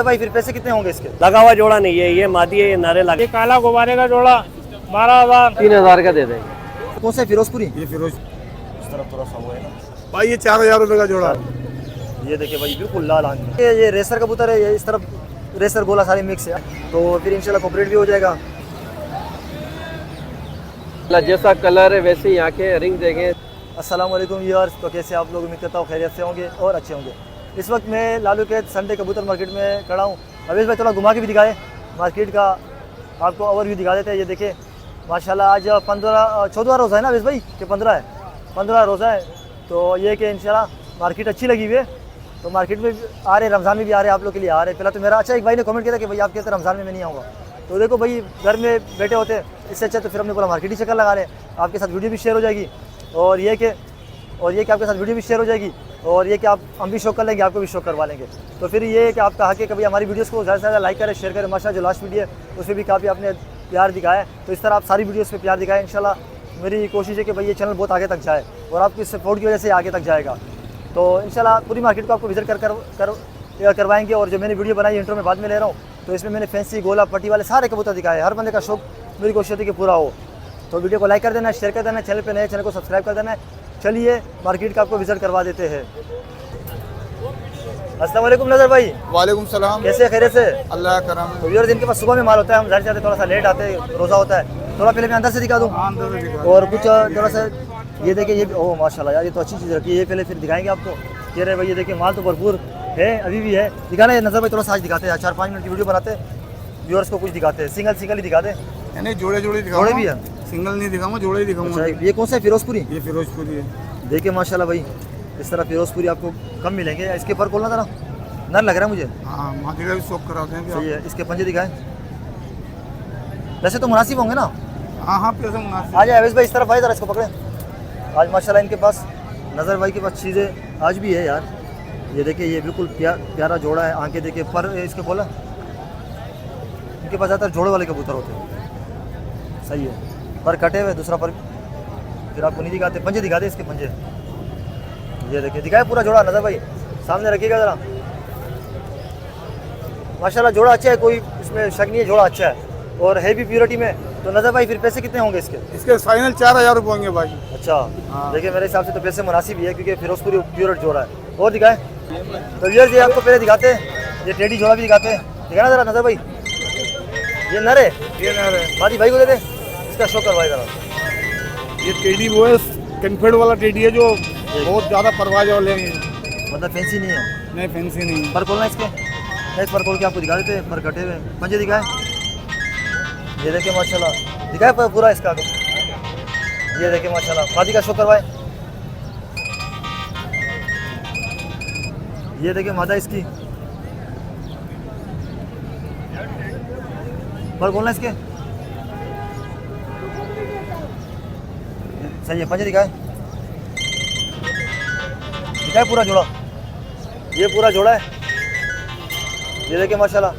भाई फिर पैसे कितने होंगे इसके? लगा हुआ जोड़ा नहीं है, ये मादी है, ये नारे लगे। ये काला गुब्बारे का जोड़ा 12,000 3,000 का दे देंगे। कौन सा फिरोजपुरी? ये फिरोज इस तरफ थोड़ा सा हुआ है ना भाई, ये 4,000 रुपये का जोड़ा। ये देखिए भाई बिल्कुल लाल आंख। ये रेसर कबूतर है, ये इस तरफ रेसर गोला सारी मिक्स है, तो फिर इंशाल्लाह कॉपरेट भी हो जाएगा। जैसा कलर है वैसे ही आंखें, रिंग देंगे। अस्सलाम वालेकुम व्यूअर्स, तो कैसे आप लोग? उम्मीद करता हूँ खैरियत से होंगे और अच्छे होंगे। इस वक्त मैं लालू के संडे कबूतर मार्केट में खड़ा हूँ। अवेश भाई थोड़ा घुमा के भी दिखाए मार्केट का, आपको ओवरव्यू दिखा देते हैं। ये देखिए माशाल्लाह आज 14 रोज़ा है ना अवेश भाई कि 15 है? 15 रोज़ा है। तो ये कि इंशाल्लाह मार्केट अच्छी लगी हुई है, तो मार्केट में आ रहे, रमज़ान में भी आ रहे, आप लोग के लिए आ रहे। पहला तो मेरा अच्छा एक भाई ने कमेंट किया था कि भाई आप कहते रमज़ान में मैं नहीं आऊँगा, तो देखो भाई घर में बैठे होते इससे अच्छा तो फिर हमने पूरा मार्केट ही चक्कर लगा रहे। आपके साथ वीडियो भी शेयर हो जाएगी और ये कि आपके साथ वीडियो भी शेयर हो जाएगी और ये कि आप हम भी शौक कर लेंगे, आपको भी शौक करवा लेंगे। तो फिर ये कि आपका हक है कभी हमारी वीडियोस को ज़्यादा से ज़्यादा लाइक करें, शेयर करें। माशाल्लाह जो लास्ट वीडियो है उसमें भी काफ़ी आपने प्यार दिखाया है, तो इस तरह आप सारी वीडियोस पे प्यार दिखाएं। इंशाल्लाह मेरी कोशिश है कि भाई ये चैनल बहुत आगे तक जाए और आपकी सपोर्ट की वजह से आगे तक जाएगा। तो इंशाल्लाह पूरी मार्केट को आपको विजिट करवाएंगे। और जो मैंने वीडियो बनाई इंट्रो में बाद में ले रहा हूँ, तो इसमें मैंने फैंसी, गोला, पट्टी वाले सारे कबूतर दिखाए। हर बंदे का शौक मेरी कोशिश होती है कि पूरा हो। तो वीडियो को लाइक कर देना, शेयर कर देना, चैनल पे नए चैनल को सब्सक्राइब कर देना। चलिए मार्केट का आपको विजिट करवा देते हैं। अस्सलाम वालेकुम नज़र भाई। वालेकुम सलाम। कैसे खैरियत से? अल्लाह का करम। तो व्यूअर्स इनके पास सुबह में माल होता है, हम जाते थोड़ा सा लेट आते हैं, रोज़ा होता है। थोड़ा पहले मैं अंदर से दिखा दूँ और कुछ थोड़ा सा ये देखिए, ये ओह माशाल्लाह यार, ये तो अच्छी चीज़ रखी है। ये पहले फिर दिखाएंगे आपको। कह रहे भाई ये देखिए माल तो भरपूर है, अभी भी है। दिखाना है नज़र भाई, थोड़ा सा आज दिखाते हैं, 4-5 मिनट की वीडियो बनाते हैं, व्यूअर्स को कुछ दिखाते हैं। सिंगल ही दिखा दे, नहीं जोड़े दिखाऊंगा। जोड़े भी है, सिंगल नहीं दिखाऊंगा, जोड़े ही दिखाऊंगा। ये कौन सा है? फिरोजपुरी। ये फिरोजपुरी है। देखिए माशाल्लाह भाई, इस तरह फिरोजपुरी आपको कम मिलेंगे। इसके पर खोलना जरा, नर लग रहा है मुझे। हाँ, मादी का भी शौक कराते हैं। सही है। इसके पंजे दिखाएं, वैसे तो मुनासिब होंगे ना? हाँ, पैसे मुनासिब। आ जाए अवेश भाई, इस तरफ भाई जरा इसको पकड़े। आज माशाल्लाह इनके पास, नज़र भाई के पास चीज़ें आज भी है यार। ये देखिए ये बिल्कुल प्यारा जोड़ा है। आंखें देखिए, पर इसके बोला इनके पास ज़्यादातर जोड़े वाले कबूतर होते हैं। सही है, पर कटे हुए, दूसरा पर फिर आपको नहीं दिखाते। पंजे दिखा दे इसके पंजे। ये देखिए दिखाए पूरा जोड़ा, नज़र भाई सामने रखिएगा ज़रा। माशाल्लाह जोड़ा अच्छा है, कोई इसमें शक नहीं है, जोड़ा अच्छा है और है भी प्योरिटी में। तो नज़र भाई फिर पैसे कितने होंगे इसके? इसके फाइनल 4,000 रुपये होंगे भाई। अच्छा हाँ। देखिए मेरे हिसाब से तो पैसे मुनासिब ही है, क्योंकि फिरोजपुरी प्योर जोड़ा है। और दिखाए तो व्यूअर्स, ये आपको पहले दिखाते हैं, ये टेडी जोड़ा भी दिखाते हैं। दिखाना ज़रा नज़र भाई, ये नर है, ये नर है। मादी भाई को दे दे, इसका शो करवाए ज़रा। ये टेडी वो है, कन्फेड वाला टेडी है जो बहुत ज़्यादा परवाज वाले हैं, मतलब फैंसी नहीं है। नहीं फैंसी नहीं। पर खोलना इसके, नेक्स्ट पर खोल के आपको दिखा देते हैं। पर कटे हुए पंजे दिखाए, ये देखिए माशाल्लाह दिखाए पर पूरा इसका। ये देखिए माशाल्लाह मादी का शो करवाए। ये देखिए मादा इसकी, पर बोलना इसके। सही है, पंजे दिखाए पूरा जोड़ा। ये पूरा जोड़ा है, ये देखिए माशाल्लाह।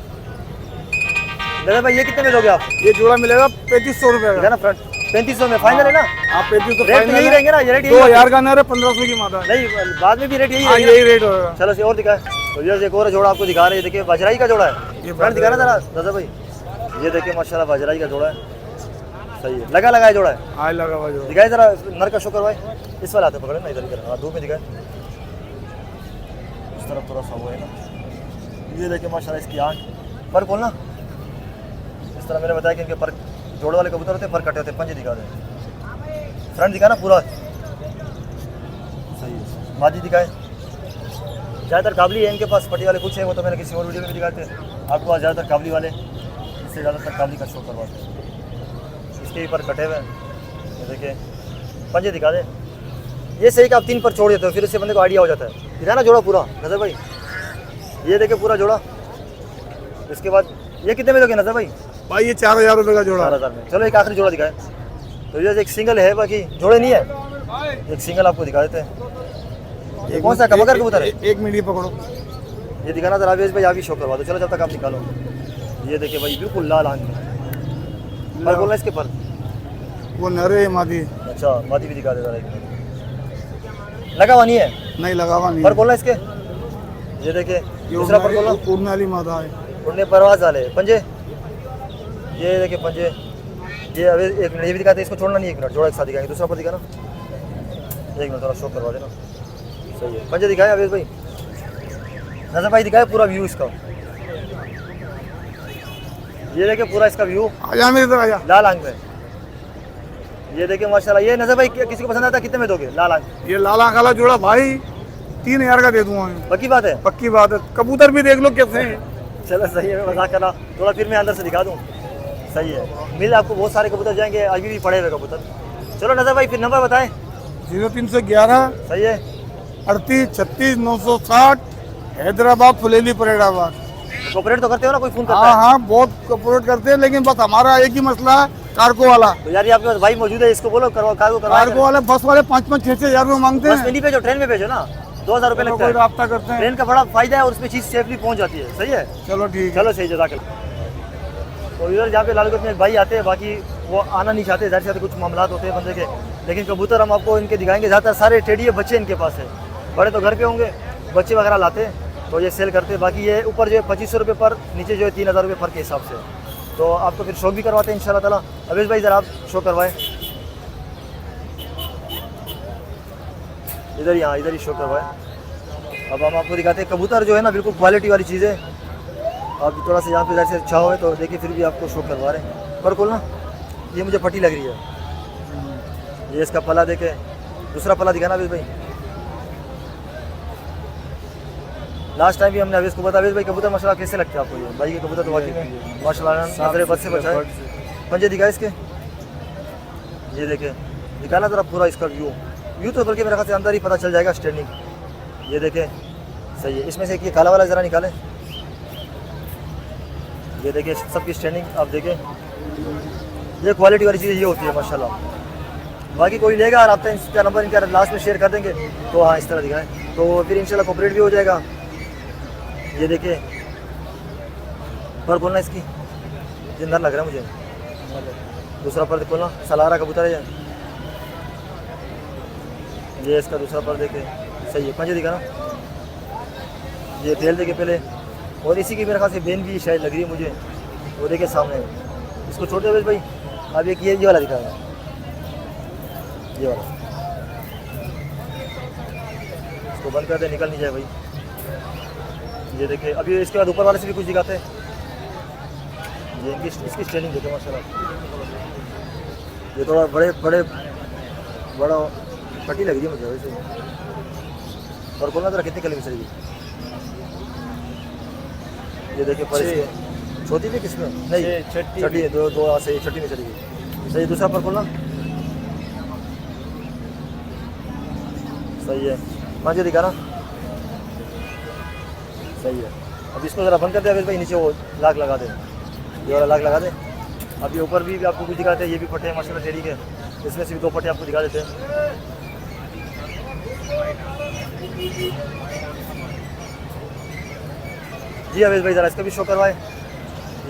दादा भाई ये कितने में दोगे आप? ये जोड़ा मिलेगा 3,500 रुपये का ना फ्रंट। 3500 में फाइनल है ना? आप 3500 रेट यही रहेंगे ना? ये रेट 2,000 का नर है, 1500 की मादा है। नहीं, बाद में भी रेट यही हाँ, रहेगा। यही रेट होगा। चलो और दिखाए। तो ये एक और जोड़ा आपको दिखा रहे हैं, देखिए बाजराई का जोड़ा है। ये फ्रंट दिखाना जरा दादा भाई, ये देखिए माशाल्लाह बाजराई का जोड़ा है। सही है, लगा है जोड़ा है। हाँ, लगा हुआ जोड़ा। दिखाए जरा नर का शो करवाए। इस वाला हाथ पकड़े ना, इधर इधर। हाँ, धूप में दिखाए, इस तरफ थोड़ा सा हुआ है ना। ये देखिए माशाल्लाह इसकी आँख, पर खोलना इस तरह। मैंने बताया कि इनके पर जोड़े वाले कबूतर होते हैं, पर कटे होते हैं। पंजे दिखा दें, फ्रंट दिखाना पूरा। सही है, मादी दिखाए। ज़्यादातर काबली है इनके पास, पट्टी वाले कुछ है, वो तो मैंने किसी और वीडियो में भी दिखाते हैं आपको। आज ज़्यादातर काबली वाले, इससे ज़्यादातर काबली का शो करवाते हैं। इसके ऊपर कटे हुए, ये देखिए पंजे दिखा दे। ये सही कि आप 3 पर छोड़ देते हो, फिर उससे बंदे को आइडिया हो जाता है। दिखाना जोड़ा पूरा नज़र भाई, ये देखिए पूरा जोड़ा। इसके बाद ये कितने में दोगे नज़र भाई? भाई ये 4,000 रुपये का जोड़ा। 4,000 में। चलो एक आखिरी जोड़ा दिखाए। तो ये एक सिंगल है, बाकी जोड़े नहीं है। एक सिंगल आपको दिखा देते हैं। ये कौन सा कबूतर कबूतर है? एक मिनट, ये पकड़ो। ये दिखाना जरा अवेश भाई, आप ही शो करवा दो। चलो जब तक आप निकालो। ये देखिए भाई बिल्कुल लाल आंख में। पर बोलना इसके पर, वो नर है मादी। अच्छा मादी भी दिखा दे जरा। एक लगा हुआ नहीं है? नहीं लगा हुआ नहीं। पर बोलना इसके, ये देखिए दूसरा पर बोलो। उड़ने वाली मादा है। उड़ने परवाज वाले पंजे, ये देखिए पंजे। ये अभी एक मिनट ये भी दिखाते, इसको छोड़ना नहीं, एक मिनट जोड़ा एक साथ दिखाएंगे। दूसरा पर दिखाना, एक मिनट थोड़ा शो करवा देना। सही है, पंजे दिखाए अवेश भाई, नजर भाई दिखाए पूरा व्यू इसका। ये देखिए पूरा इसका व्यू आजा मेरी तरफ आजा। लाल आंख में। ये देखिए माशाल्लाह। ये नजर भाई किसी को पसंद आता है कितने में दोगे लाल आंख? ये लाला काला जोड़ा भाई 3000 का दे दूंगा मैं। पक्की बात है? पक्की बात है। कबूतर भी देख लो कैसे हैं। चलो सही है, मैं मजाक कर रहा हूँ। थोड़ा फिर मैं अंदर से दिखा दूँ। सही है, मिल आपको बहुत सारे कबूतर जाएंगे, अभी भी पड़े हुए कबूतर। चलो नजर भाई फिर नंबर बताएं। 0311 सही है, 38 36 960 हैदराबाद फुलेली परेडाबाद। कोऑपरेट तो करते हो ना, कोई फोन करता हाँ है? हाँ बहुत कोऑपरेट करते हैं, लेकिन बस हमारा एक ही मसला है, कार्गो वाला। तो यार ये आपके पास भाई मौजूद है, इसको बोलो कार्गो करवाएं। कार्गो वाले बस वाले 5-5 6-6 हजार रुपये मांगते बस में हैं। नहीं भेजो, ट्रेन में भेजो ना, 2000 रुपये लगता कोई है। रास्ता करते हैं। ट्रेन का बड़ा फायदा है और उसमें चीज़ सेफली पहुंच जाती है। सही है, चलो ठीक है। चलो सही जज़ाकल्लाह। तो इधर जहाँ पे लालगंज में एक भाई आते हैं, बाकी वो आना नहीं चाहते, ज़ाहिर सी बात है, कुछ मामला होते हैं बंदे के। लेकिन कबूतर हम आपको इनके दिखाएंगे। ज़्यादातर सारे टेडी बच्चे इनके पास है, बड़े तो घर पे होंगे, बच्चे वगैरह लाते हैं तो ये सेल करते हैं। बाकी ये ऊपर जो है 2500 रुपये पर, नीचे जो है 3000 रुपये पर के हिसाब से। तो आपको फिर शो भी करवाते हैं इंशाल्लाह ताला। अवेश भाई ज़रा आप शो करवाएं इधर, यहाँ इधर ही शो करवाएं। अब हम आपको दिखाते हैं कबूतर जो है ना, बिल्कुल क्वालिटी वाली चीज़ है। आप थोड़ा सा यहाँ पे जैसे अच्छा हो तो देखिए, फिर भी आपको शो करवा रहे हैं। पर खोलना, ये मुझे पट्टी लग रही है। ये इसका पला देखे, दूसरा पला दिखाना अवेश भाई। लास्ट टाइम भी हमने अवेश को बताया। अवेश भाई कबूतर माशाल्लाह कैसे लगते हैं आपको? ये भाई के कबूतर तो वाकई में माशाल्लाह नजरे बद से बचाए। पंजे दिखाए इसके, ये देखे निकाला ज़रा पूरा इसका व्यू तो बल्कि मेरे ख्याल से अंदर ही पता चल जाएगा स्टैंडिंग। ये देखे सही है। इसमें से ये काला वाला ज़रा निकालें, ये देखिए सबकी स्टैंडिंग आप देखें। ये क्वालिटी वाली चीज़ ये होती है माशाल्लाह। बाकी कोई लेगा और आपका इंस्टा नंबर इनका लास्ट में शेयर कर देंगे तो हाँ इस तरह दिखाएं, तो फिर इंशाल्लाह कोऑपरेट भी हो जाएगा। ये देखिए पर बोलना इसकी जिंदा लग रहा है मुझे। दूसरा पर खोलना, सलारा कबूतर है ये इसका दूसरा पर देखे। सही है, पंजे दिखाना। ये तेल देखे पहले, और इसी की मेरे ख्याल से बेन भी शायद लग रही है मुझे, वो देखे सामने। इसको छोड़ दे भाई। अब एक ये वाला दिखा है, ये वाला, इसको बंद कर दे, निकल नहीं जाए भाई। ये देखे। अभी इसके बाद ऊपर वाले से भी कुछ दिखाते हैं। ये इसकी स्टैंडिंग देखे माशाल्लाह। ये थोड़ा बड़ा पट्टी लग रही है मुझे वैसे। और बोलना जरा कितनी कली में चलेगी? ये देखिए पर इसके छोटी भी किसमें नहीं, छठी है, दो सही, छठी में चलेगी। सही, दूसरा पर बोलना। सही है, मुझे दिखाना। सही है। अब इसको ज़रा बंद कर दे अवेश भाई, नीचे वो लाग लगा दे, ये वाला लाग लगा दे। अब ये ऊपर भी आपको कुछ दिखाते हैं, ये भी पट्टे हैं माशाल्लाह टेडी के, इसमें से भी 2 पट्टे आपको दिखा देते हैं। जी अवेश भाई ज़रा इसका भी शो करवाए।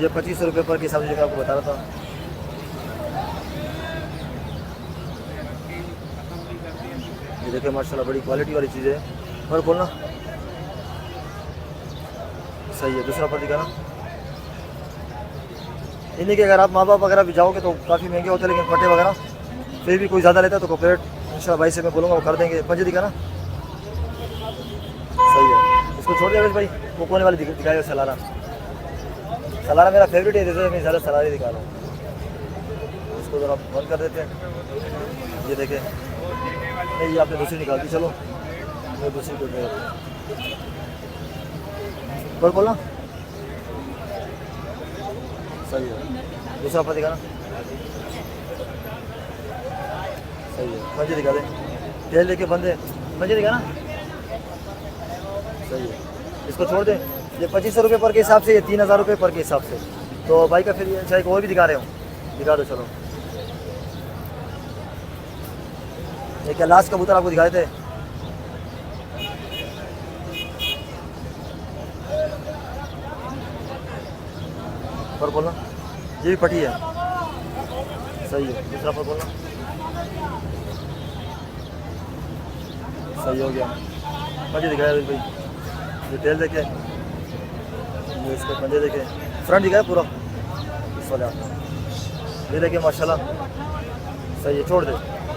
ये 2500 रुपये पर के हिसाब से जो मैं आपको बता रहा था। ये देखिए माशाल्लाह बड़ी क्वालिटी वाली चीज़ है। और बोलना। सही है, दूसरा पर दिखाना। इन्हीं के अगर आप माँ बाप वगैरह भी जाओगे तो काफ़ी महंगे होते हैं, लेकिन पट्टे वगैरह फिर भी कोई ज़्यादा लेता है तो कोऑपरेट इंशाल्लाह भाई से मैं बोलूँगा वो कर देंगे। पंजे दिखाना। सही है, इसको छोड़ दिया अवेश भाई। वो कोने वाली दिखाई सलारा। सलारा मेरा फेवरेट है, जैसे मैं ज़्यादा सलारा ही दिखा रहा हूँ। इसको ज़रा बंद कर देते हैं। ये देखें, नहीं ये आपने दूसरी निकाल दी। चलो मैं दूसरी को पर बोलना। सही है, दूसरा पर दिखाना। सही है, पंजे दिखा दे, तेल लेके बंदे पंजे दिखाना। सही है, इसको छोड़ दे। ये 2500 रुपये पर के हिसाब से, ये 3000 रुपये पर के हिसाब से। तो भाई का फिर ये शायद और भी दिखा रहे हो, दिखा दो। चलो ये क्या लास्ट कबूतर आपको दिखाए थे। पर बोलना, ये भी पटी है। सही है, दूसरा पर बोलना। सही हो गया, मुझे दिखाया भाई। ये तेल देखे, ये इसके पंजे देखे, फ्रंट दिखाए पूरा इस वाले हाथ। ये देखिए माशाल्लाह सही है, छोड़ दे।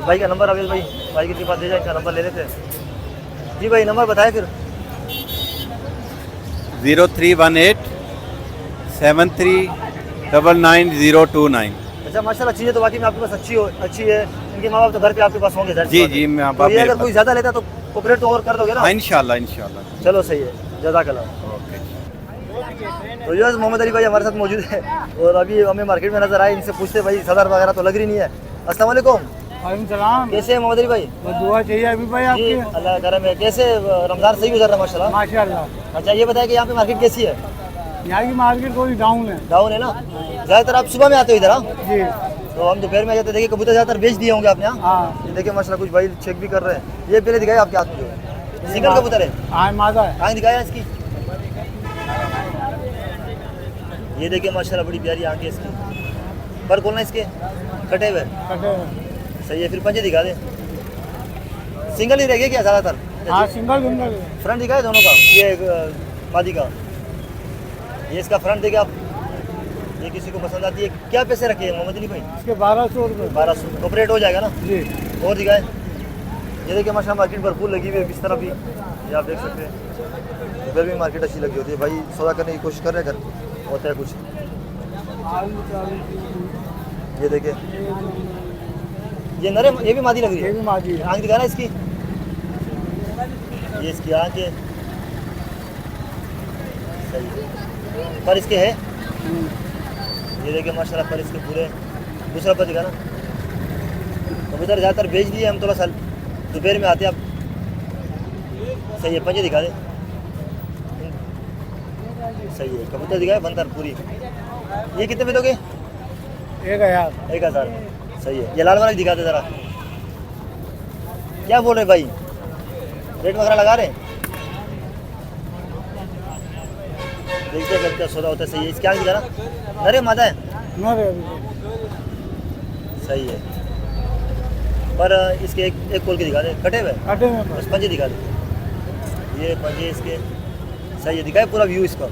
भाई का नंबर अवेल भाई के पास दे जाए, इनका नंबर ले लेते हैं। जी भाई नंबर बताए फिर। 0318 7399 अच्छा माशाल्लाह चीज़ें तो वाकई में आपके पास अच्छी है। इनके माँ बाप तो घर पे आपके पास होंगे सर? जी जी, मैं तो ये अगर कोई ज़्यादा लेता तो ऑपरेट तो और कर दोगे ना? हाँ इंशाल्लाह इंशाल्लाह। चलो सही है, जज़ाकल्लाह। ओके। तो ये मोहम्मद अली भाई हमारे साथ मौजूद है और अभी हमें मार्केट में नजर आए, इनसे पूछते भाई सदर वगैरह तो लग रही नहीं है। अस्सलाम वालेकुम, सलाम। कैसे हैं मोहम्मद अली भाई? दुआ चाहिए अभी भाई जी आपकी। अल्लाह करम है। कैसे रमज़ान सही गुजर रहा है माशाल्लाह? माशाल्लाह। अच्छा ये बताया कि यहाँ पे मार्केट कैसी है? यहाँ की मार्केट थोड़ी डाउन है। डाउन है ना? ज़्यादातर आप सुबह में आते हो इधर? हाँ, जी तो हम दोपहर में आ जाते। देखिए कबूतर ज़्यादातर बेच दिए होंगे आपने? हाँ, हाँ। ये देखिए माशाल्लाह कुछ भाई चेक भी कर रहे हैं। ये पहले दिखाए आपके हाथ में जो है सिंगल कबूतर है, हाँ मादा है। आँख दिखाया इसकी। ये देखिए माशाल्लाह बड़ी प्यारी आँख है इसकी। पर खोलना इसके कटे हुए कटे हुए। सही है। फिर पंजे दिखा दे। सिंगल ही रह गया क्या ज़्यादातर? हाँ सिंगल है। फ्रंट दिखाए दोनों का? ये मादी का, ये इसका फ्रंट देखिए आप। ये किसी को पसंद आती है। क्या पैसे रखे हैं मोहम्मद अली भाई? इसके 1200 रुपये। 1200 ऑपरेट हो जाएगा ना? जी। और दिखाए। ये देखिए माशाल्लाह मार्केट भरपूर लगी हुई है किस तरह भी, ये आप देख सकते हैं। इधर भी मार्केट अच्छी लगी होती है भाई, सौदा करने की कोशिश कर रहे हैं, घर होता है कुछ। ये देखिए ये नरे, ये भी मादी लग रही ये है। भी मादी है। आँख दिखाना इसकी, ये इसकी आँख है। सही है। पर इसके है, ये देखिए माशाल्लाह पर इसके पूरे। दूसरा पर दिखाना। कबूतर ज़्यादातर बेच दिए हम, थोड़ा सा दोपहर में आते हैं आप। सही है, पंजे दिखा दे। सही है, कबूतर दिखाए बंदर पूरी। ये कितने में दोगे? 1000। 1000 में। सही है। ये लाल वाला दिखा दे ज़रा। क्या बोल रहे भाई, रेट वगैरह लगा रहे हैं? देखते हैं क्या सौदा होता है। सही है। इसकी आँख दिखाना, नरे मादा है? सही है। पर इसके एक खोल के दिखा दे, कटे हुए कटे हुए बस पंजे दिखा दे। ये पंजे इसके सही है, दिखाए पूरा व्यू इसका।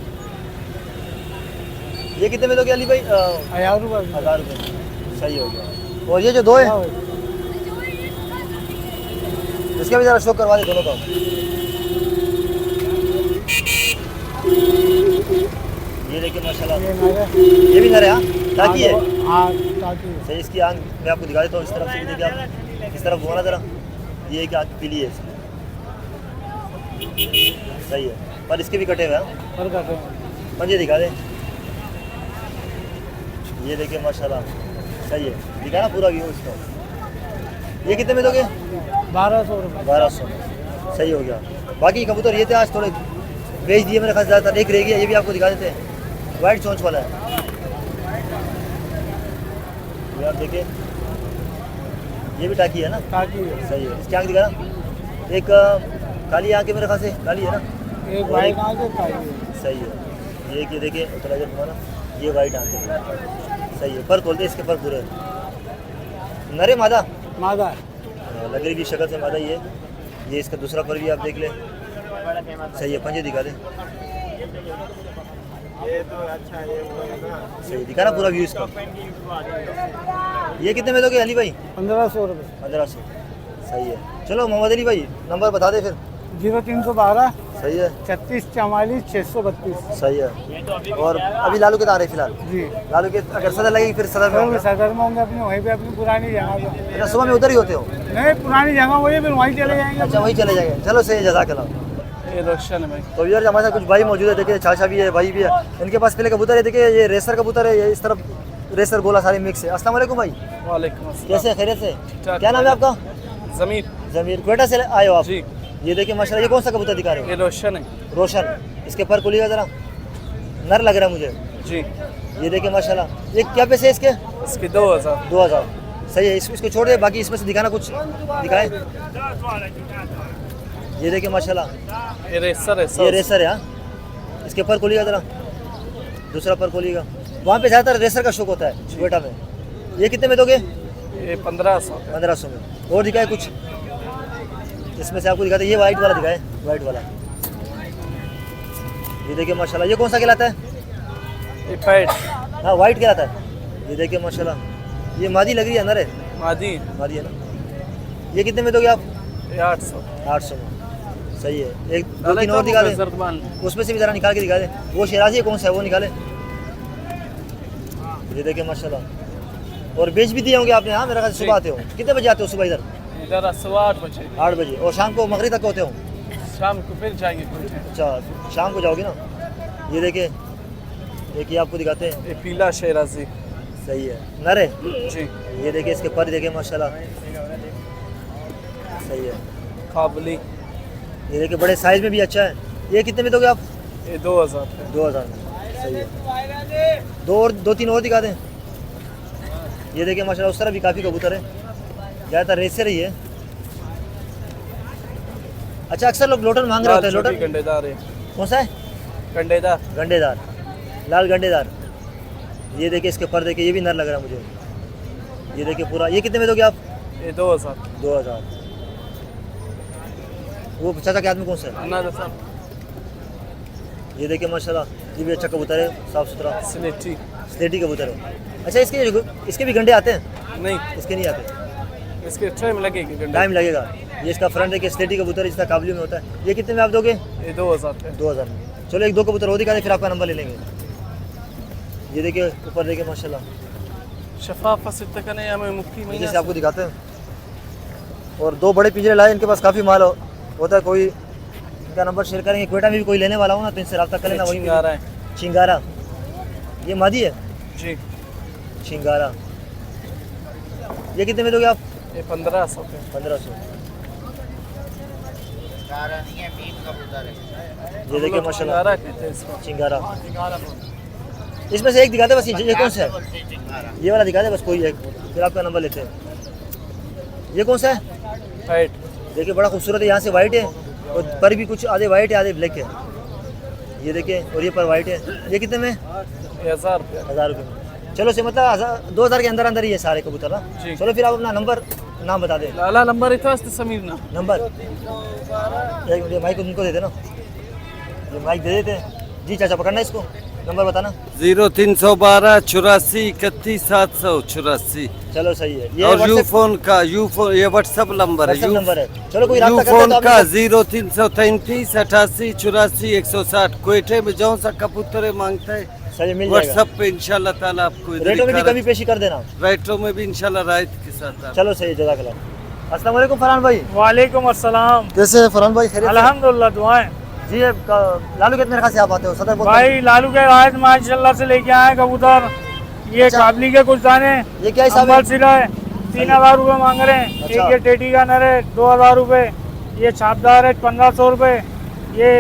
ये कितने में दोगे अली भाई? 1000 रुपये। 1000 रुपये। सही हो गया। और ये जो दो है इसका भी ज़रा शो करवा दे दोनों का। ये देखिए माशाल्लाह, ये भी नर है? हाँ, ताकि है। हाँ ताकि सही। इसकी आँख मैं आपको दिखा देता हूँ, इस तरफ से भी देखिए आप, इस तरफ घुमाना ज़रा। ये एक आँख पीली है इसकी। सही है। पर इसके भी कटे हुए हैं। पर कटे हुए। पंजे दिखा दे। ये देखिए माशाल्लाह सही है, दिखाना पूरा व्यू इसका। ये कितने में दोगे? 1200 रुपये। 1200 में। सही हो गया। बाकी कबूतर ये थे आज थोड़े बेच दिए मेरे खास, ज़्यादातर एक रह गया। ये भी आपको दिखा देते हैं, वाइट चोंच वाला है। ये आप देखिए, ये भी टाकी है ना? ताकि है। सही है। इसकी आँख दिखाना। एक काली आँख है मेरे खास से, काली है ना? एक वाइट आँख है, ताकि है। सही है। ये देखिए थोड़ा इधर घुमाना, ये वाइट आँख है। सही है। पर खोलते इसके पर पूरे नरे मादा? मादा है। लग रही की शक्ल से मादा ही है। ये इसका दूसरा पर भी आप देख ले। सही है। पंजे दिखा दे। सही दिखाना पूरा व्यू इसका। ये कितने में दोगे अली भाई? 1500 रुपये। 1500। सही है। चलो मोहम्मद अली भाई नंबर बता दे फिर। 0312 सही है। 36 44 632। सही है। और अभी लालू के आ रहे फिलहाल? जी। लालू के अगर सदर लगेगी फिर सदर में होंगे? सदर में होंगे अपनी, वहीं पे अपनी पुरानी जगह पे। अच्छा सुबह में उधर ही होते हो? नहीं पुरानी जगह वही, फिर वहीं चले जाएंगे। अच्छा वहीं चले जाएंगे। चलो सही है, जज़ाकल्लाह। ये रोशन है भाई। तो यार हमारे साथ कुछ भाई मौजूद है। देखिए चाचा भी है, भाई भी है। इनके पास पहले कबूतर है। देखिए ये रेसर कबूतर है, ये इस तरफ रेसर गोला सारी मिक्स है। अस्सलाम वालेकुम भाई, वालेकुम कैसे हैं? खैरियत से? ठाक। क्या नाम है आपका? जमीर। जमीर। क्वेटा से आए हो आप? जी। ये देखिए माशाल्लाह, ये कौन सा कबूतर दिखा रहे हो? ये रोशन है। रोशन। इसके पर खोलिएगा ज़रा, नर लग रहा है मुझे। जी। ये देखिए माशाल्लाह, ये क्या पैसे है इसके? इसके 2000। 2000। सही है। इसको छोड़ दे, बाकी इसमें से दिखाना कुछ दिखाए। ये देखिए माशाल्लाह, ये रेसर है। ये रेसर है। हाँ, इसके पर खोलिएगा ज़रा, दूसरा पर खोलिएगा। वहाँ पे ज़्यादातर रेसर का शौक होता है क्वेटा में। ये कितने में दोगे? ये 1500। 1500 में। और दिखाए कुछ इसमें से आपको दिखाते। ये वाइट वाला दिखाए, वाइट वाला। ये देखिए माशाल्लाह, ये कौन सा कहलाता है? ये पैट हाँ वाइट क्या आता है, ये देखिए माशाल्लाह। ये मादी लग रही है, नर है? मादी मादी है ना। ये कितने में दोगे आप? ये 800 800 में। सही है। एक दो तीन और दिखा दे, जरदान उसमें से भी ज़रा निकाल के दिखा दे। वो शेराजी है, कौन सा है वो निकाले। ये देखिए माशाल्लाह। और बेच भी दिए होंगे आपने? हाँ मेरा ख्याल से सुबह आते हो। कितने बजे आते हो सुबह इधर? इधर 8:15 बजे, 8 बजे। और शाम को मगरिब तक होते हो? शाम को फिर जाएंगे कुछ। अच्छा शाम को जाओगे ना। ये देखिए, एक ही आपको दिखाते हैं। ये पीला शेराजी सही है, नर है। जी, ये देखिए इसके पर देखिए माशाल्लाह, सही है। काबुली ये देखिए बड़े साइज में भी अच्छा है। ये कितने में दोगे आप? ये 2000 है। 2000 में। सही है। दो तीन और दिखा दें। ये देखिए माशाल्लाह, उस तरफ भी काफ़ी कबूतर है, ज़्यादातर रेसर ही है। अच्छा अक्सर लोग लोटन मांग रहे होते हैं। लाल छोटी लोटन गंडेदार है, कौन सा है? गंडेदार गंडेदार, लाल गंडेदार। ये देखिए इसके पर देखिए, ये भी नर लग रहा है मुझे। ये देखिए पूरा। ये कितने में दोगे आप? ये 2000। 2000। वो चाचा के हाथ में कौन सा है? अनार साहब ये देखिए माशाल्लाह, ये भी अच्छा कबूतर है, साफ़ सुथरा स्लेटी स्लेटी कबूतर है। अच्छा इसके भी गंडे आते हैं? नहीं, इसके नहीं आते, इसके टाइम लगेगी गंडे। टाइम लगेगा। ये इसका फ्रंट है कि स्लेटी कबूतर इसका काबुली में होता है। ये कितने में आप दोगे? ये 2000 है। 2000 में। चलो एक दो कबूतर और दिखा दे, फिर आपका नंबर ले लेंगे। ये देखिए ऊपर देखिए माशाल्लाह, शफाफ सिद्ध करने हमें मुक्की नीचे महीना से आपको दिखाते हैं। और दो बड़े पिंजरे लाए, इनके पास काफ़ी माल होता है। कोई इनका नंबर शेयर करेंगे, क्वेटा में भी कोई लेने वाला हो ना तो इनसे रब्ता कर लेना। वही चिंगारा है। चिंगारा, ये मादी है जी, चिंगारा। ये कितने में दोगे आप? ये 1500 है। 1500। ये देखिए माशाल्लाह, चिंगारा कहते हैं इसको। चिंगारा। इसमें से एक दिखाते बस। ये कौन सा है? ये वाला दिखा दे बस कोई एक, फिर आपका नंबर लेते हैं। ये कौन सा है? पैट देखिए बड़ा खूबसूरत है, यहाँ से वाइट है और पर भी कुछ आधे वाइट है आधे ब्लैक है। ये देखिए, और ये पर वाइट है। ये कितने में? 1000 रुपया। 1000 रुपये में। चलो से मतलब 2000 के अंदर अंदर ही है सारे कबूतर ना। जी। चलो फिर आप अपना नंबर नाम बता दें। लाला नंबर इतना समीर ना नंबर एक मिनट, ये माइक उनको दे देना, ये माइक दे देते हैं। जी चाचा पकड़ना इसको, नंबर बताना। 0312 84 31 784। चलो सही है। ये और यू WhatsApp फोन का ये व्हाट्सएप नंबर है। नंबर है। चलो कोई यू रास्ता करता फोन है तो का आप 0333 88 84 160। क्वेटे में जो सा कबूतर मांगता है सही मिल जाएगा। व्हाट्सएप पे इंशाल्लाह ताला आपको इधर रेटों में भी दिखा कमी पेशी कर देना। रेटों में भी इंशाल्लाह रायत के साथ आप। चलो सही है, जज़ाकल्लाह। अस्सलाम वालेकुम फरहान भाई। वालेकुम अस्सलाम। कैसे हैं फरहान भाई? खैरियत से? अल्हम्दुलिल्लाह, दुआएं। जी लालू कितने रखा से आप आते हो? सदर बोलते हैं। भाई लालू के रायत माशाल्लाह से लेके आए कबूतर। ये अच्छा। काबली के कुछ दाने, ये क्या हिसाब है? अंबल सिरा है, 3000 रुपये मांग रहे हैं। अच्छा। एक ये टेटी का नर है 2000 रुपये। ये छापदार है 1500 रुपये। ये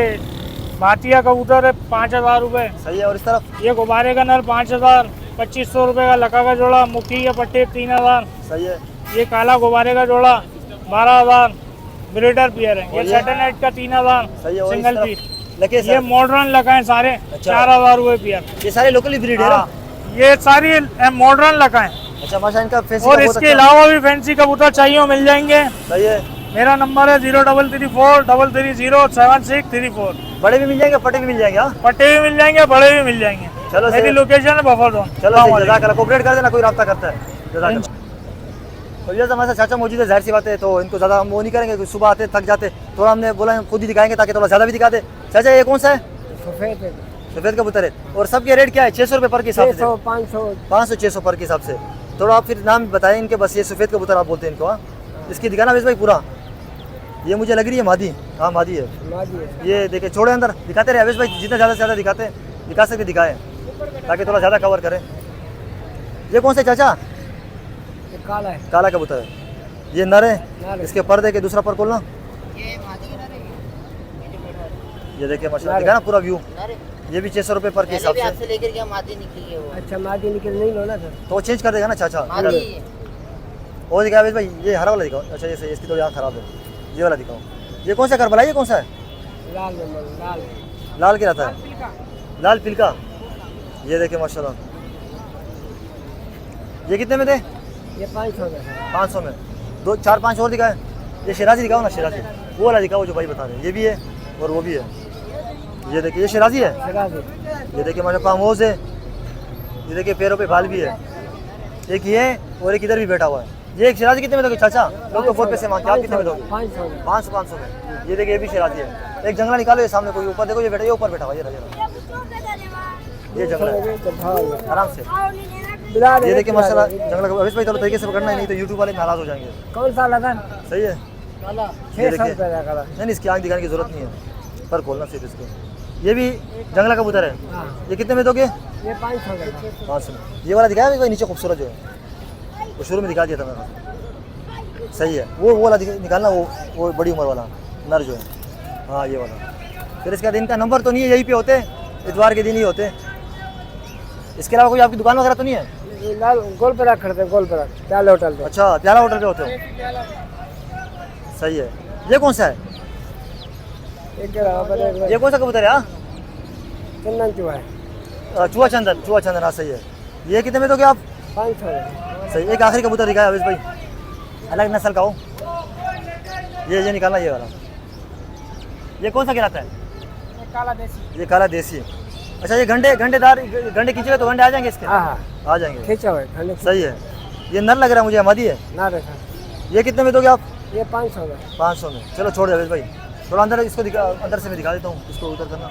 भातिया कबूतर है 5000 रुपये। सही है। और इस तरफ ये गुब्बारे का नर 5000। 2500 रुपये का लका का जोड़ा। मुखी के पट्टे 3000। सही है। ये काला गुब्बारे का जोड़ा 12000। ब्रीडर पियर है। और ये ये? सैटेलाइट का 3000 सही है। और इस सिंगल तरफ पीस। लके ये सर, मॉडर्न लका है सारे अच्छा। 4000 रुपये पियर। ये सारे लोकली ब्रीड है ना? हाँ, ये सारी मॉडर्न लका है। अच्छा माशा, इनका फैंसी और का बहुत इसके अच्छा। अलावा भी फैंसी कबूतर चाहिए हो मिल जाएंगे। सही है। मेरा नंबर है 0334 330 7634। बड़े भी मिल जाएंगे, पटे भी मिल जाएंगे। हाँ पट्टे भी मिल जाएंगे, बड़े भी मिल जाएंगे। चलो मेरी सही। लोकेशन है बफर जोन। चलो सही, जज़ाकल्लाह। कोऑपरेट कर देना, कोई रास्ता करता है। जज़ाकल्लाह। तो ये हमारे साथ चाचा मौजूद है, जाहिर सी बात है, तो इनको ज़्यादा हम वो नहीं करेंगे क्योंकि सुबह आते थक जाते, थोड़ा हमने बोला हम खुद ही दिखाएंगे ताकि थोड़ा ज़्यादा भी दिखा दे। चाचा ये कौन सा है? सफ़ेद कबूतर है। और सबके रेट क्या है? 600 रुपये पर के हिसाब से? 500 600 पर के हिसाब से। थोड़ा आप फिर नाम बताएं इनके। बस ये सफ़ेद कबूतर आप बोलते हैं इनको। हाँ इसकी दिखाना वेश भाई पूरा। ये मुझे लग रही है मादी। हाँ मादी है। ये देखिए, छोड़े अंदर, दिखाते रहे अवेश भाई, जितना ज़्यादा से ज़्यादा दिखाते हैं, दिखा सकते दिखाएं ताकि थोड़ा ज़्यादा कवर करें। ये कौन सा है चाचा? काला है। काला कबूतर है। ये नर है। इसके पर देखे, दूसरा पर खोलना। ये देखिए माशाल्लाह, दिखा ना पूरा व्यू। ये भी 600 रुपये पर के हिसाब से। आपसे लेकर के मादी निकली है वो। अच्छा मादी निकल नहीं लो ना सर। तो चेंज कर देगा ना चाचा। मादी और दिखाओ अवेश भाई, ये हरा वाला दिखाओ। अच्छा ये सही, इसकी तो यहाँ खराब है। ये वाला दिखाओ। ये कौन सा करबला? ये कौन सा है? लाल लाल लाल क्या रहता है? लाल पिलका। ये देखिए माशाल्लाह। ये कितने में थे? ये 500 में है। 500 में। 2 4 5 और दिखाए। ये शिराजी दिखाओ ना, शिराजी वो वाला दिखाओ जो भाई बता रहे हैं। ये भी है और वो भी है। ये देखिए, ये शिराजी है। शराबी। ये देखिए माशाल्लाह, कामोज है। ये देखिए पैरों पे बाल भी है। एक ये और एक इधर भी बैठा हुआ है। ये एक शराजी कितने में दोगे चाचा? लोग तो बहुत पैसे मांगते हैं, आप कितने में दोगे? 500 में। ये देखिए ये भी शराजी है। एक जंगला निकालो ये सामने, कोई ऊपर देखो, ये बैठा, ये ऊपर बैठा हुआ है, ये जंगला है आराम से। ये देखिए माशाल्लाह जंगला का। अवेश भाई चलो तरीके से पकड़ना है, नहीं तो यूट्यूब वाले नाराज हो जाएंगे। कौन सा लगन? सही है। 600 रुपये का कलर। नहीं इसकी आँख दिखाने की जरूरत नहीं है, पर खोलना सिर्फ इसको। ये भी जंगला कबूतर है। ये कितने में दोगे? ये 500 का। 500 में। ये वाला दिखाया भाई नीचे खूबसूरत जो है, वो शुरू में दिखा दिया था मैंने। सही है, वो वाला निकालना, वो बड़ी उम्र वाला नर जो है। हाँ ये वाला। फिर इसके बाद इनका नंबर तो नहीं है, यहीं पे होते इतवार के दिन ही होते। इसके अलावा कोई आपकी दुकान वगैरह तो नहीं है? लाल गोल पे रख करते, गोल पे रख, प्याले होटल पे। अच्छा प्याला होटल पे होते हो। सही है। ये कौन सा है? ये कौन सा कबूतर है? हाँ चंदन चूहा है। चूहा चंदन। हाँ सही है। ये कितने में दोगे आप? 500 सही। एक आखिरी कबूतर दिखाया अवेश भाई, अलग नस्ल का हो। ये निकालना ये वाला। ये कौन सा गिराता है? काला देसी। ये काला देसी। अच्छा ये घंटेदार घंटे खींचेगा तो घंटे आ जाएंगे इसके? हाँ आ जाएंगे। खींचा हुआ है। सही है। ये नर लग रहा है मुझे, मादी है। ना देखा। ये कितने में दोगे आप? ये 500 में। 500 में। चलो छोड़ दे अवेश भाई, थोड़ा अंदर इसको अंदर से मैं दिखा देता हूँ, इसको उतर करना।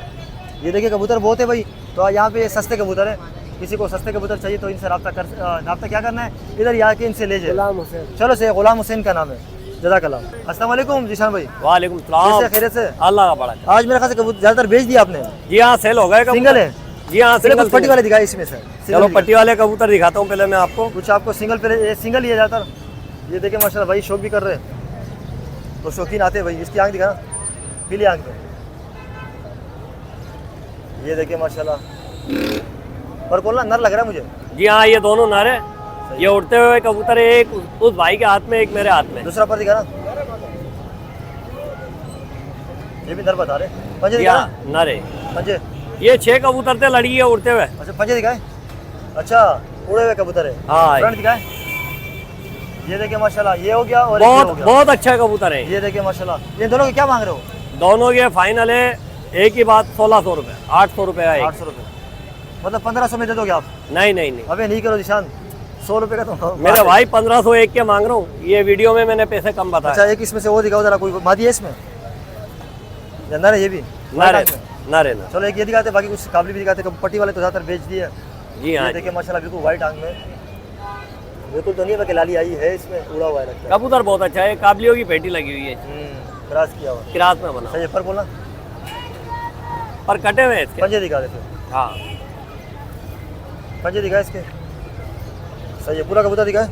ये देखिए कबूतर बहुत है भाई, तो यहाँ पे सस्ते कबूतर है। किसी को सस्ते कबूतर चाहिए तो इनसे रब्ता क्या करना है, इधर यहाँ के इनसे ले जाए। गुलाम हुसैन। चलो से गुलाम हुसैन का नाम है। जज़ाकल्लाह। अस्सलाम वालेकुम जीशान भाई। वालेकुम कैसे सलाम। खैरियत से? अल्लाह का बड़ा। आज मेरे ख्याल से कबूतर ज़्यादातर बेच दिया आपने? जी हाँ सेल हो गए। सिंगल है? जी हाँ पहले सिंगल। कुछ पट्टी वाले दिखाए इसमें से। चलो पट्टी वाले कबूतर दिखाता हूँ पहले मैं आपको। कुछ आपको सिंगल पहले, ये सिंगल ही है ज़्यादातर। ये देखिए माशाल्लाह भाई शौक भी कर रहे हैं, तो शौकीन आते हैं भाई। इसकी आँख दिखाना, पीली आँख में। ये देखिए माशाल्लाह, पर बोलना नर लग रहा है मुझे। जी हाँ ये दोनों नर है। ये उड़ते हुए कबूतर है, एक उस भाई के हाथ में, एक मेरे हाथ में। दूसरा पर दिखाना, ये भी नर बता रहे। पंजे जी दिखाना, हाँ नर है। पंजे। ये 6 कबूतर थे लड़ी है उड़ते हुए। अच्छा पंजे दिखाए। अच्छा उड़े हुए कबूतर है। हाँ। फ्रंट दिखाए। ये देखिए माशाल्लाह, ये हो गया और एक ये हो गया। बहुत अच्छा कबूतर है। ये देखिए माशाल्लाह। ये दोनों के क्या मांग रहे हो? दोनों के फाइनल है, एक ही बात 1600 रुपये, 800 रुपये है। 800 रुपये, मतलब 1500 में दे दोगे आप? नहीं। अबे नहीं करो निशान, 100 रुपये का तो मेरे भाई 1501 के मांग रहा हूँ। ये वीडियो में मैंने पैसे कम बताया। अच्छा एक इसमें से वो दिखाओ जरा, कोई मादी है इसमें या नर है? ये भी नर है। चलो एक ये दिखाते, बाकी कुछ काबली भी दिखाते। पट्टी वाले तो ज़्यादातर बेच दिए। जी हाँ। ये देखिए माशाल्लाह बिल्कुल वाइट आंख में, बिल्कुल तो नहीं है, लाली आई है इसमें, उड़ा हुआ है लगता है। कबूतर बहुत अच्छा है, काबलियों की पेटी लगी हुई है, क्रॉस किया हुआ, किरात में बना। सही है। पर बोलना, पर कटे हुए हैं इसके। पंजे दिखा देते, हाँ पंजे दिखाए इसके। सही है, पूरा कबूतर दिखाए।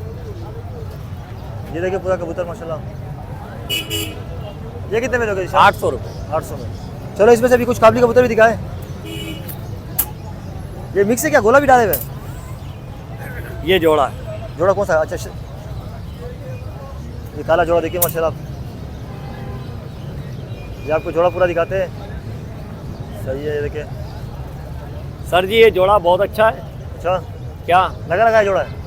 ये देखिए पूरा कबूतर माशाल्लाह। ये कितने में दोगे? 800 रुपये। 800 में। चलो इसमें से भी कुछ काबली कबूतर भी दिखाए। ये मिक्स है क्या, गोला भी डाले हुए? ये जोड़ा है। जोड़ा कौन सा? अच्छा ये काला जोड़ा देखिए माशाल्लाह। ये आपको जोड़ा पूरा दिखाते हैं। सही है, ये देखिए सर जी ये जोड़ा बहुत अच्छा है। अच्छा क्या लगा लगाया जोड़ा है?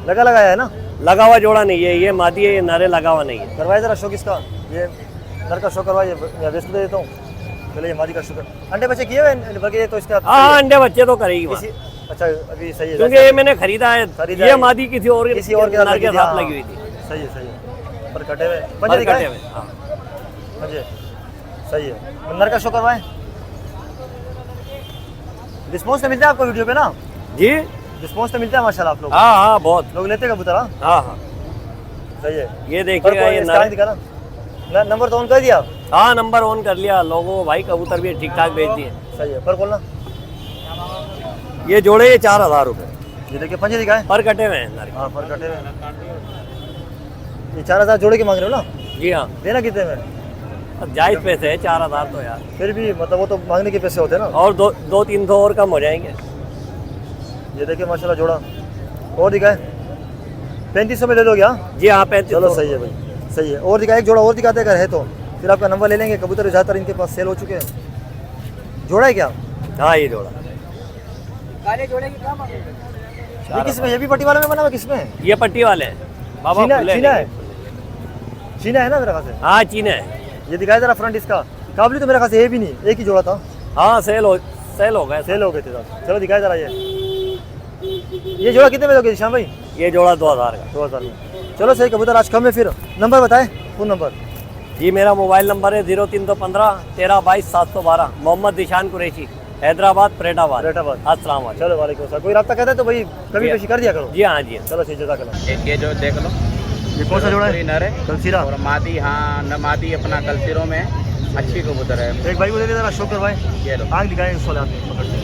लगा लगाया है ना? लगा हुआ जोड़ा नहीं है, ये मादी है, ये नारे लगा हुआ नहीं है। करवाए जरा शौक इसका, ये नर का शौक करवाइए, वेस्ट दे देता हूँ पहले। ये मादी का शौक, अंडे बच्चे किए हुए बल्कि ये तो इसका हाँ अंडे बच्चे तो करेगी वहाँ। अच्छा अभी सही है, क्योंकि ये मैंने खरीदा है, ये मादी किसी और के नर के साथ लगी हुई थी। सही है, सही है। पर कटे हुए पंजे दिखाए, हाँ। पंजे सही है। नर का शौक करवाएं, रिस्पॉन्स तो मिलता है आपको वीडियो पे ना? जी रिस्पॉन्स तो मिलता है माशाल्लाह आप लोग? हाँ बहुत लोग लेते हैं कबूतर। हाँ सही है। ये देखिएगा ये नर दिखाना, नंबर तो ऑन कर दिया? हाँ नंबर ऑन कर लिया लोगों भाई, कबूतर भी ठीक ठाक बेच दिए। सही है। पर बोलना, ये जोड़े ये 4000 रुपये। ये देखिए पंजे दिखाए, पर कटे हुए हैं नर। हाँ पर कटे हुए। ये 4000 जोड़े के मांग रहे हो ना? जी हाँ। देना कितने में? अब जायज पैसे है 4000 तो यार, फिर भी मतलब वो तो मांगने के पैसे होते हैं ना। और 200-300 और कम हो जाएंगे। ये देखिए माशाल्लाह जोड़ा और दिखाए, 3500 में दे दोगे? हाँ जी हाँ 3500। चलो सही है भाई, सही है। और दिखाए, एक जोड़ा और दिखाते अगर है तो, फिर आपका नंबर ले लेंगे। कबूतर ज़्यादातर इनके पास सेल हो चुके हैं। जोड़ा है क्या? हाँ ये जोड़ा। काले जोड़े की क्या मांग रहे हो? ये किसमें? ये भी पट्टी वाले में बना हुआ किसमें? ये पट्टी वाले हैं बाबा। चीना खुले चीना नहीं। है, चीना है ना मेरे ख्याल से। हाँ चीना है। ये दिखाया जरा फ्रंट इसका। काबली तो मेरे ख्याल से ये भी नहीं, एक ही जोड़ा था। हाँ सेल हो गए सेल हो गए थे साहब। चलो दिखाए जरा ये जोड़ा कितने में दोगे श्याम भाई? ये जोड़ा 2000 का। 2000 में। चलो सही कबूतर आज कम है। फिर नंबर बताएं, फोन नंबर। जी मेरा मोबाइल नंबर है 03215 1322 712। मोहम्मद निशान कुरैशी, हैदराबाद परेटाबाद। परेटाबाद। अस्सलाम वालेकुम। चलो वालेकुम सलाम। कोई रास्ता कहता है तो भाई कभी पेशी कर दिया करो। जी हाँ जी। चलो सही जज़ाकल्लाह। एक ये जो देख लो, ये कौन सा जोड़ा है? नर है कलसीरा। और मादी, हाँ न मादी अपना कलसीरों में अच्छी कबूतर है। एक भाई को दे दे जरा, शो करवाएं। ये लो, आग दिखाएं उस वाले हाथ में पकड़ के।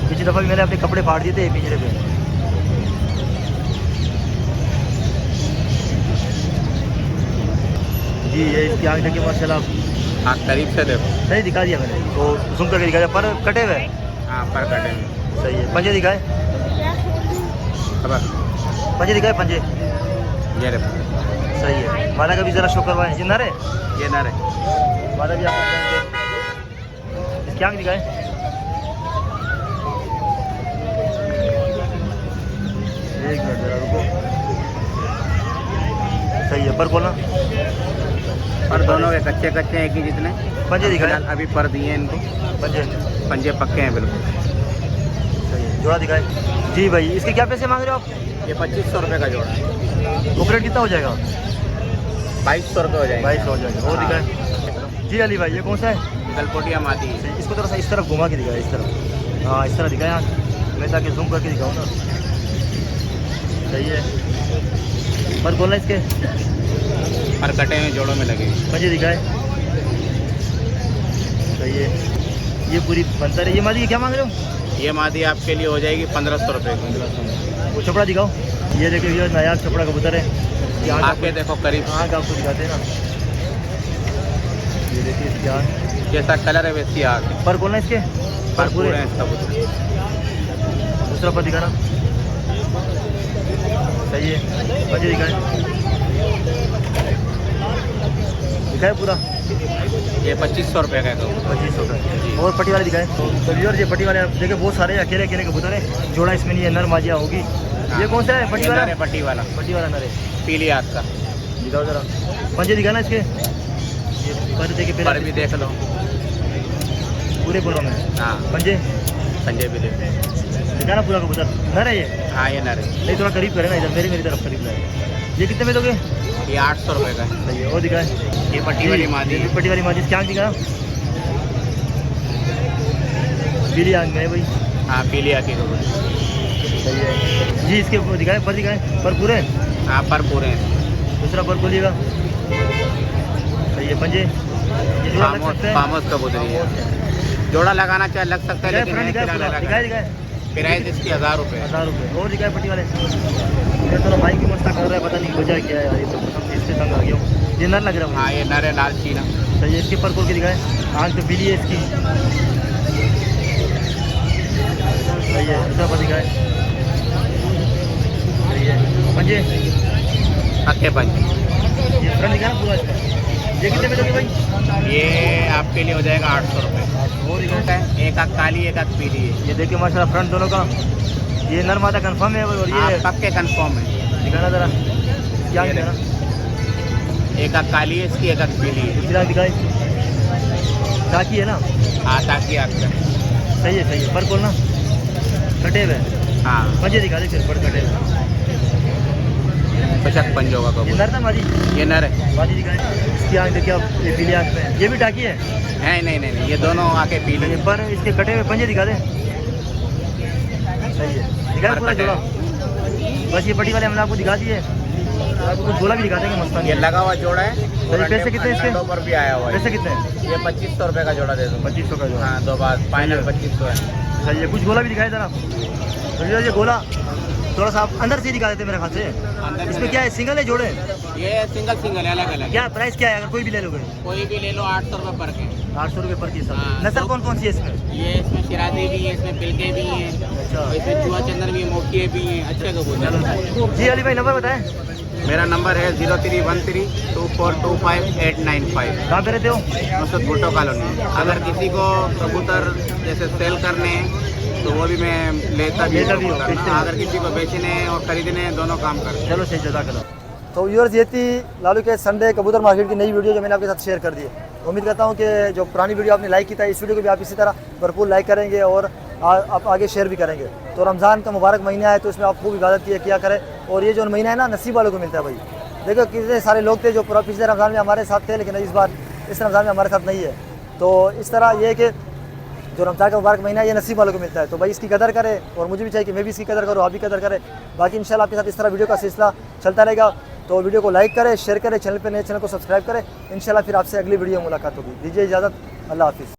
पिछली दफ़ा भी मैंने अपने कपड़े फाड़ दिए थे पिंजरे पे। जी ये इसकी आग देखिए माशाल्लाह। हाँ करीब से देखो। नहीं दिखा दिया मैंने तो, जूम करके दिखा दिया। पर कटे हुए हाँ पर कटे में सही है। पंजे दिखाए, खबर पंजे दिखाए, पंजे ये रे, सही है। मादा का भी ज़रा शो करवाएं। ये नर है, ये नर है। मादा भी आपको इसकी आग दिखाए। एक मिनट जरा रुको। सही है। पर बोलना, पर दोनों के कच्चे कच्चे हैं एक ही जितने। पंजे दिखाए, अभी पर दिए इनको, पंजे पंजे पक्के हैं बिल्कुल। सही है। जोड़ा दिखाए। जी भाई इसके क्या पैसे मांग रहे हो आप? ये 2500 रुपये का जोड़ा है। ऑपरेट कितना हो जाएगा? 2200 रुपये हो जाएंगे। 2200 हो जाएगा। और दिखाए। जी अली भाई ये कौन सा है? गलपोटिया मादी है। सही, इसको थोड़ा सा इस तरफ घुमा के दिखाए, इस तरफ। हाँ इस तरह दिखाए यहाँ, मैं ताकि जूम करके दिखाऊँ ना। सही है। पर बोलना इसके पर कटे हुए जोड़ों में लगे। पंजे दिखाए। सही है। ये पूरी बनता है। ये मादी क्या मांग रहे हो? ये मादी आपके लिए हो जाएगी 1500 रुपये की। वो छपड़ा दिखाओ। ये देखिए ये नायाब छपड़ा कबूतर है। यहाँ आके देखो करीब, आँख आपको दिखाते हैं ना। ये देखिए इसकी आँख, जैसा कलर है वैसी आग। पर बोलना इसके पर पूरे पूरे हैं इसका कबूतर। दूसरा पर दिखाना। सही है। पंजे दिखाए, दिखाए पूरा। ये 2500 रुपये का है कबूतर। 2500 का। और पट्टी वाले दिखाए। तो व्यूअर ये पट्टी वाले देखिए बहुत सारे अकेले अकेले कबूतर है। जोड़ा इसमें नहीं है, नर माजिया होगी। ये कौन सा है? पट्टी वाला। नर है, पट्टी वाला, पट्टी वाला नर है। पीली आग का। दिखाओ जरा, पंजे दिखाना इसके। ये पर देखिए पर भी देख लो। पूरे बोलो में हाँ पंजे पंजे भी देख। दिखाना पूरा कबूतर। नर है ये? हाँ ये नर है। नहीं थोड़ा करीब करे ना, इधर मेरी तरफ करीब लाए। ये कितने में दोगे? ये 800 रुपये का है। सही है। और दिखाए। ये पट्टी वाली मादी ये है। भी पट्टी वाली मादी। क्या दिखा? पीली आंख में है भाई। हाँ पीली आग की कबूतर। सही है जी। इसके वो दिखाए, पर दिखाए, पर पूरे। हाँ पर पूरे हैं। दूसरा पर बोलिएगा। सही है। पंजे ये जोड़ा लग सकते हैं। फामोस कबूतरी है। जोड़ा लगाना चाहे लग सकता है, लेकिन दिखाए फिलहाल पूरा, लगा दिखाए है। दिखाए। प्राइस इसकी 1000 रुपये है। 1000 रुपये। और दिखाए पट्टी वाले। ये थोड़ा भाई की मस्ता कर रहा है, पता नहीं वजह क्या है यार। ये तो इससे तंग आ गया हूँ। ये नर लग रहा है। हाँ ये नर है, लाल चीना। सही है। इसके पर खोल के दिखाए। आँख तो पीली है इसकी। सही है। दूसरा पर दिखाए। सही है। पंजे पक्के पंजे। ये फ्रंट दिखाना पूरा इसका। ये कितने में दोगे भाई? ये आपके लिए हो जाएगा 800 रुपये। और दिखाए। एक आग काली, एक आग पीली है। ये देखिए माशाल्लाह फ्रंट दोनों का। ये नर मादा कंफर्म है। और हाँ ये पक्के कंफर्म है। दिखाना जरा, क्या ये दिखाना? एक आग काली है इसकी, एक आग पीली है। फिलहाल दिखाई ताकि है ना। हाँ ताकि आग का। सही है। सही है। पर बोलना कटे हुए। हाँ पंजे दिखा दे फिर, पर कटे हुए। 50 पंजों का ये कबूतर। नर था मादी। ये नर है। मादी दिखाए। इसकी आँख देखिए आप, ये पीली आँख में। ये भी टाकी है। नहीं, ये दोनों आके पीली ये है। पर इसके कटे हुए पंजे दिखा दे। सही है। दिखाए पर पूरा कटे जोड़ा। बस ये पट्टी वाले हमने आपको दिखा दिए। आपको कुछ गोला भी दिखा देंगे मस्तान। ये लगा हुआ जोड़ा है। सही। पैसे कितने इसके? अंडों पर भी आया हुआ है। पैसे कितने हैं? ये 2500 रुपये का जोड़ा दे दूँ। 2500 का जोड़ा। हाँ 2 बार फाइनल 2500 है। सही है। कुछ गोला भी दिखाए जरा। तो ये गोला थोड़ा सा आप अंदर से दिखा देते मेरे ख्याल से। अंदर इसमें क्या है, सिंगल है जोड़े? ये सिंगल है, अलग अलग। क्या प्राइस क्या है अगर कोई भी ले लोगे? कोई भी ले लो 800 रुपये पर के। 800 रुपये पर पीस। हाँ। नस्ल कौन कौन सी है इसमें? ये इसमें शिराजी भी है, इसमें पिलके भी हैं, अच्छा इसमें चूहा चंदन भी है, मोकिए भी हैं। अच्छे कबूतर। चलो जी। अली भाई नंबर बताएं। मेरा नंबर है 0313 2425 895। कहाँ पे रहते हो? मसद भुट्टो कॉलोनी। अगर किसी को कबूतर जैसे सेल करने हैं तो वो भी मैं लेता भी लेता हूँ भी हो, कबूतर। बेचते हो। अगर किसी को बेचने और खरीदने दोनों काम करते हैं। चलो सही, जज़ाकल्लाह। तो व्यूअर्स ये थी लालू के संडे कबूतर मार्केट की नई वीडियो जो मैंने आपके साथ शेयर कर दी है। उम्मीद करता हूँ कि जो पुरानी वीडियो आपने लाइक की था, इस वीडियो को भी आप इसी तरह भरपूर लाइक करेंगे और आप आगे शेयर भी करेंगे। तो रमज़ान का मुबारक महीना है, तो इसमें आप खूब इबादत किया करें। और ये जो महीना है ना, नसीब वालों को मिलता है भाई। देखो कितने सारे लोग थे जो पिछले रमज़ान में हमारे साथ थे, लेकिन इस बार इस रमज़ान में हमारे साथ नहीं है। तो इस तरह ये कि जो रमज़ान का मुबारक महीना है ये नसीब वालों को मिलता है। तो भाई इसकी कदर करें, और मुझे भी चाहिए कि मैं भी इसकी कदर करूँ, आप भी कदर करें। बाकी इंशाल्लाह आपके साथ इस तरह वीडियो का सिलसिला चलता रहेगा। तो वीडियो को लाइक करें, शेयर करें, चैनल पर नए चैनल को सब्सक्राइब करें। इंशाल्लाह फिर आपसे अगली वीडियो में मुलाकात होगी। दीजिए इजाज़त, अल्लाह हाफिज़।